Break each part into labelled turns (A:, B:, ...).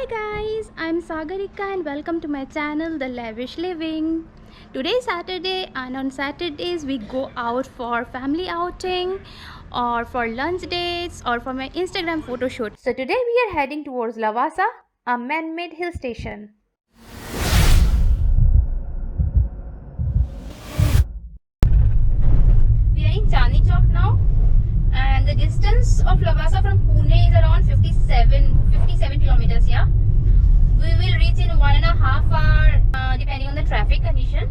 A: Hi guys, I'm Sagarika and welcome to my channel The Lavish Living. Today is Saturday and on Saturdays we go out for family outing or for lunch dates or for my Instagram photo shoot. So today we are heading towards Lavasa, a man-made hill station. We are in Chandni Chowk now and the distance of Lavasa from Pune is around 57 kilometers, yeah. We will reach in 1.5 hours depending on the traffic condition.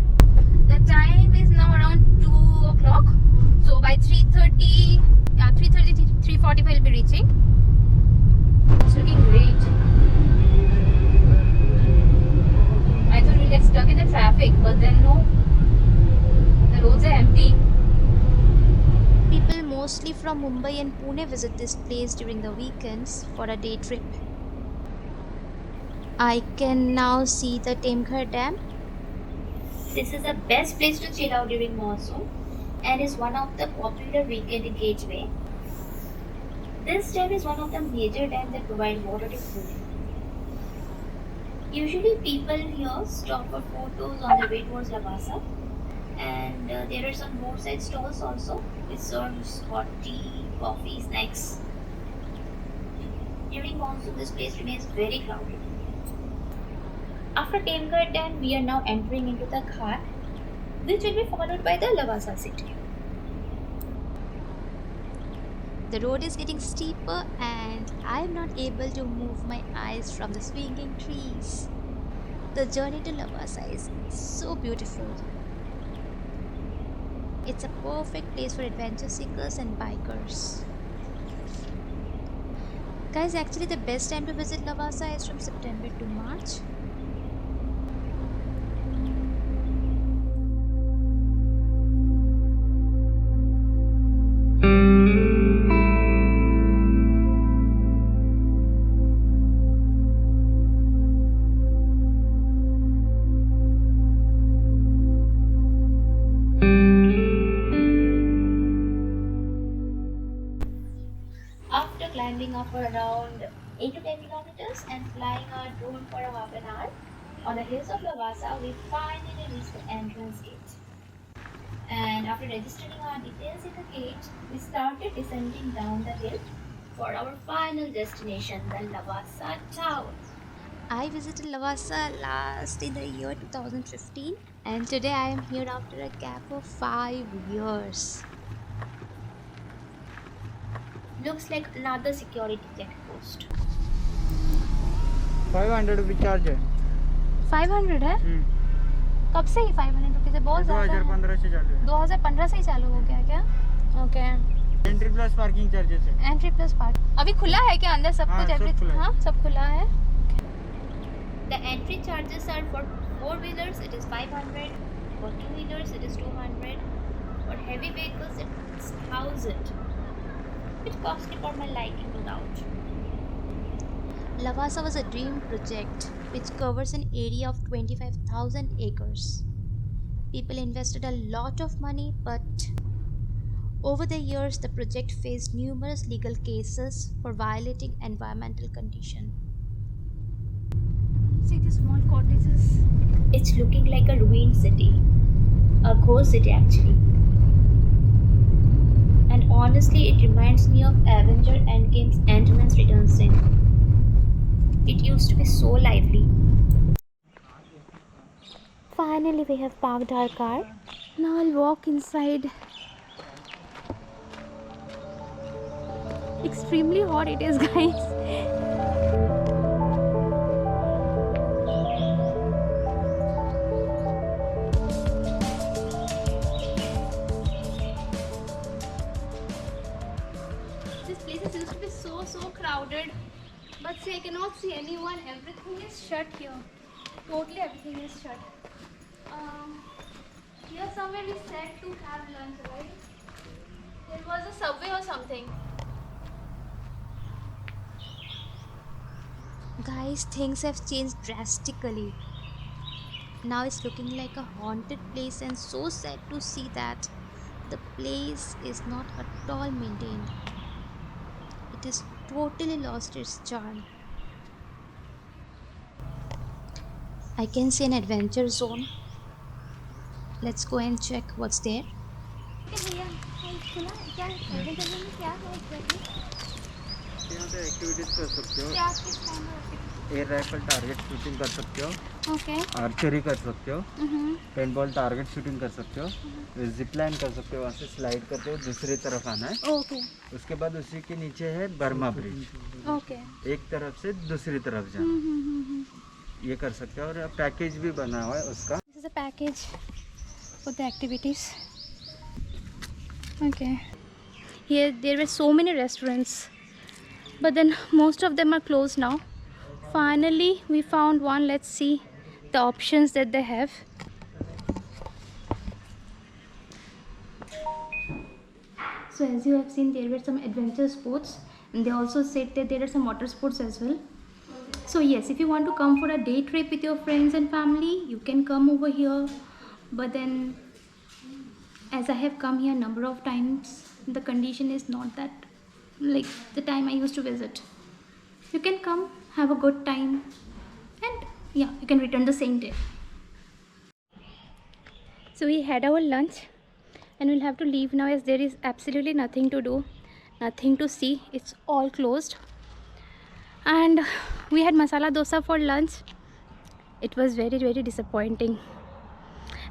A: The time is now around 2 o'clock. So by 3:30, 3:45 we'll be reaching. It's looking great. I thought we'll get stuck in the traffic, but then no. The roads are empty. People mostly from Mumbai and Pune visit this place during the weekends for a day trip. I can now see the Temghar Dam. This is the best place to chill out during monsoon and is one of the popular weekend gateway. This dam is one of the major dams that provide water to Pune. Usually people here stop for photos on the way towards Lavasa, and there are some roadside stalls also which serves hot tea, coffee, snacks. During monsoon this place remains very crowded. After Temghar Dam, we are now entering into the Ghat, which will be followed by the Lavasa city. The road is getting steeper and I am not able to move my eyes from the swinging trees. The journey to Lavasa is so beautiful. It's a perfect place for adventure seekers and bikers. Guys, actually the best time to visit Lavasa is from September to March. After climbing up for around 8 to 10 kilometers and flying our drone for a half an hour on the hills of Lavasa, we finally reached the entrance gate. And after registering our details in the gate, we started descending down the hill for our final destination, the Lavasa Tower. I visited Lavasa last in the year 2015 and today I am here after a gap of 5 years. Looks like another security checkpost.
B: 500 रुपये charge है
A: 500 है? कब से ही 500 रुपये से बहुत ज़्यादा है।
B: 2015 से चालू है
A: 2015 से ही चालू हो गया क्या? Okay.
B: Entry plus parking charges है
A: एंट्री प्लस पार्क अभी खुला है क्या अंदर सब कुछ? हाँ सब खुला है। The entry charges are for 4-wheelers it is 500, for 2-wheelers it is 200, for heavy vehicles it's 1000. It's costly for my liking, no doubt. Lavasa was a dream project which covers an area of 25,000 acres. People invested a lot of money, but over the years the project faced numerous legal cases for violating environmental conditions. See the small cottages. It's looking like a ruined city. A ghost city actually. And honestly, it reminds me of Avenger Endgame's Ant-Man's Return scene. It used to be so lively. Finally, we have parked our car. Now I'll walk inside. Extremely hot it is, guys. This place used to be so crowded, but see I cannot see anyone. Everything is shut here. Totally everything is shut. Here somewhere we said to have lunch, right? There was a subway or something. Guys, things have changed drastically. Now it's looking like a haunted place and so sad to see that the place is not at all maintained. It has totally lost its charm. I can see an adventure zone. Let's go and check what's there.
B: यहाँ पे activities कर सकते हो, air rifle target shooting कर सकते हो,
A: Okay.
B: Archery कर सकते हो,
A: Mm-hmm.
B: पेंटबॉल टारगेट शूटिंग कर सकते हो, जिप लाइन कर सकते हो, वहाँ से स्लाइड करते हो दूसरी तरफ आना है।
A: Okay.
B: उसके बाद उसी के नीचे है बर्मा ब्रिज,
A: Okay.
B: एक तरफ से दूसरी तरफ जाना,
A: Mm-hmm.
B: ये कर सकते हो। और पैकेज भी बना हुआ है उसका।
A: This is a package for the activities. Okay. Here there were so many restaurants, but then most of them are closed now. Finally, we found one. Let's see the options that they have. So as you have seen, there were some adventure sports, and they also said that there are some water sports as well. So yes, if you want to come for a day trip with your friends and family, you can come over here. But then, as I have come here number of times, the condition is not that like the time I used to visit. You can come, have a good time, and yeah, you can return the same day. So we had our lunch, and we'll have to leave now as there is absolutely nothing to do, nothing to see. It's all closed. And we had masala dosa for lunch. It was very, very disappointing,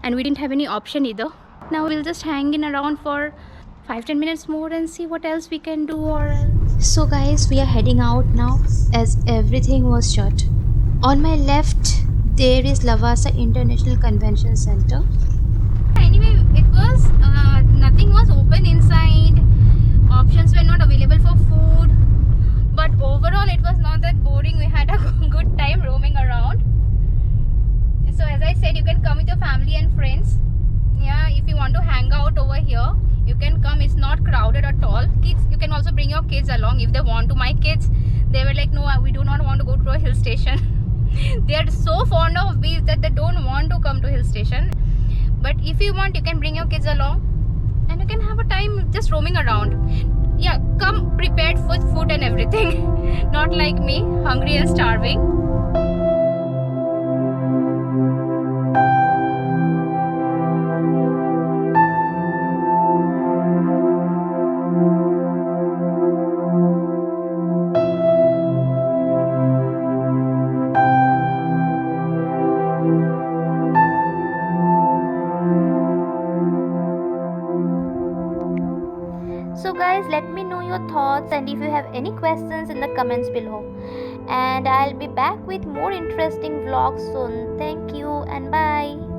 A: and we didn't have any option either. Now we'll just hang in around for 5-10 minutes more and see what else we can do. Or so guys, we are heading out now as everything was shut. On my left there is Lavasa International Convention Center. Anyway, it was nothing was open inside. Options were not available for food, but overall it was not that boring. We had a good time roaming around. So as I said, you can come with your family and friends. Yeah, if you want to hang out over here, you can come. It's not crowded at all. Kids, you can also bring your kids along if they want to. My kids, they were like, no, we do not want to go to a hill station. They are so fond of beach that they don't want to come to hill station. But if you want, you can bring your kids along, and you can have a time just roaming around. Yeah, come prepared with food and everything. Not like me, hungry and starving. So guys, let me know your thoughts, and if you have any questions in the comments below, and I'll be back with more interesting vlogs soon. Thank you and bye.